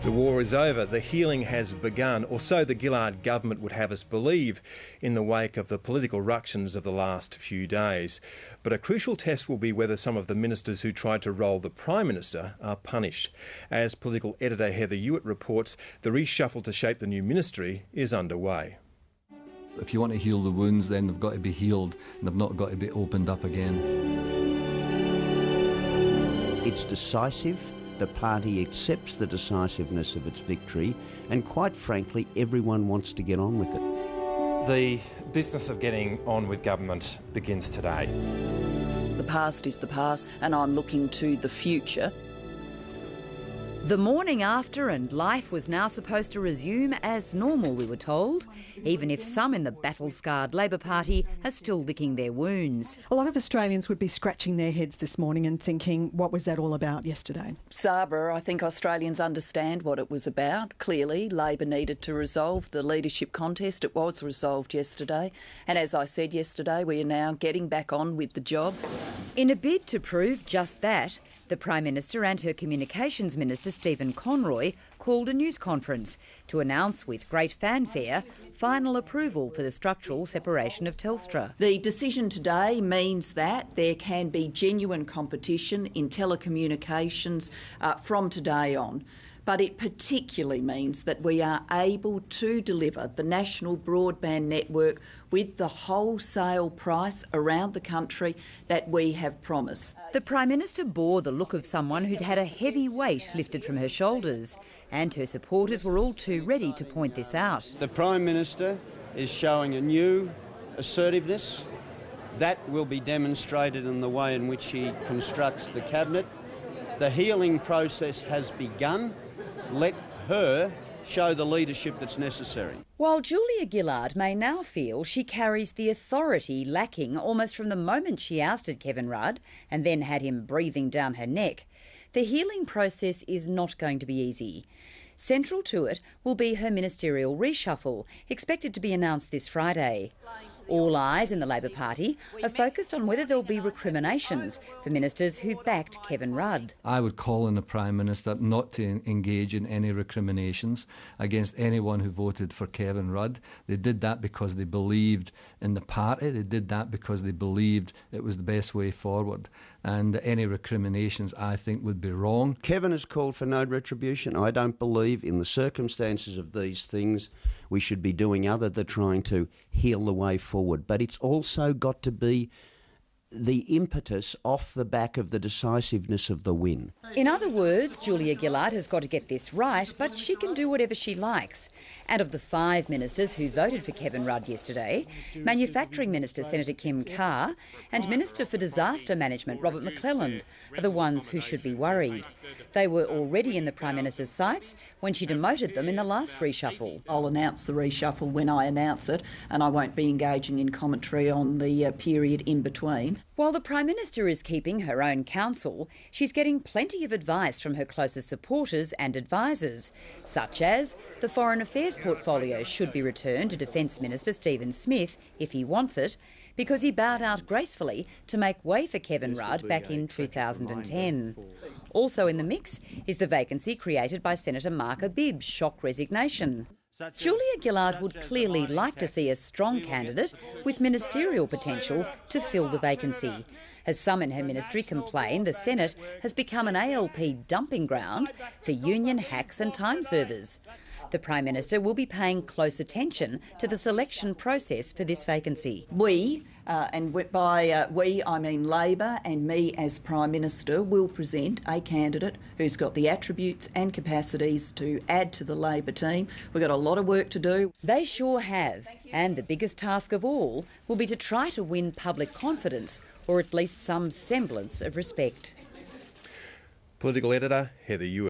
The war is over, the healing has begun, or so the Gillard government would have us believe in the wake of the political ructions of the last few days. But a crucial test will be whether some of the ministers who tried to roll the Prime Minister are punished. As political editor Heather Hewitt reports, the reshuffle to shape the new ministry is underway. If you want to heal the wounds, then they've got to be healed and they've not got to be opened up again. It's decisive. The party accepts the decisiveness of its victory, and quite frankly, everyone wants to get on with it. The business of getting on with government begins today. The past is the past, and I'm looking to the future. The morning after, and life was now supposed to resume as normal, we were told, even if some in the battle-scarred Labor Party are still licking their wounds. A lot of Australians would be scratching their heads this morning and thinking, what was that all about yesterday? Sabra, I think Australians understand what it was about. Clearly, Labor needed to resolve the leadership contest. It was resolved yesterday. And as I said yesterday, we are now getting back on with the job. In a bid to prove just that, the Prime Minister and her Communications Minister, Stephen Conroy, called a news conference to announce with great fanfare final approval for the structural separation of Telstra. The decision today means that there can be genuine competition in telecommunications from today on. But it particularly means that we are able to deliver the national broadband network with the wholesale price around the country that we have promised. The Prime Minister bore the look of someone who'd had a heavy weight lifted from her shoulders, and her supporters were all too ready to point this out. The Prime Minister is showing a new assertiveness. That will be demonstrated in the way in which she constructs the Cabinet. The healing process has begun. Let her show the leadership that's necessary. While Julia Gillard may now feel she carries the authority lacking almost from the moment she ousted Kevin Rudd and then had him breathing down her neck, the healing process is not going to be easy. Central to it will be her ministerial reshuffle, expected to be announced this Friday. All eyes in the Labor Party are focused on whether there'll be recriminations for ministers who backed Kevin Rudd. I would call on the Prime Minister not to engage in any recriminations against anyone who voted for Kevin Rudd. They did that because they believed in the party. They did that because they believed it was the best way forward. And any recriminations, I think, would be wrong. Kevin has called for no retribution. I don't believe in the circumstances of these things we should be doing other than trying to heal the way forward. But it's also got to be the impetus off the back of the decisiveness of the win. In other words, Julia Gillard has got to get this right, but she can do whatever she likes. And of the 5 ministers who voted for Kevin Rudd yesterday, Manufacturing Minister Senator Kim Carr and Minister for Disaster Management Robert McClelland are the ones who should be worried. They were already in the Prime Minister's sights when she demoted them in the last reshuffle. I'll announce the reshuffle when I announce it, and I won't be engaging in commentary on the period in between. While the Prime Minister is keeping her own counsel, she's getting plenty of advice from her closest supporters and advisers, such as the Foreign Affairs portfolio should be returned to Defence Minister Stephen Smith if he wants it, because he bowed out gracefully to make way for Kevin Rudd back in 2010. Also in the mix is the vacancy created by Senator Mark Abib's shock resignation. Julia Gillard would clearly like to see a strong candidate with ministerial potential to fill the vacancy. As some in her ministry complain, the Senate has become an ALP dumping ground for union hacks and time servers. The Prime Minister will be paying close attention to the selection process for this vacancy. We, and by we I mean Labor and me as Prime Minister, will present a candidate who's got the attributes and capacities to add to the Labor team. We've got a lot of work to do. They sure have, and the biggest task of all will be to try to win public confidence, or at least some semblance of respect. Political editor Heather Hewitt.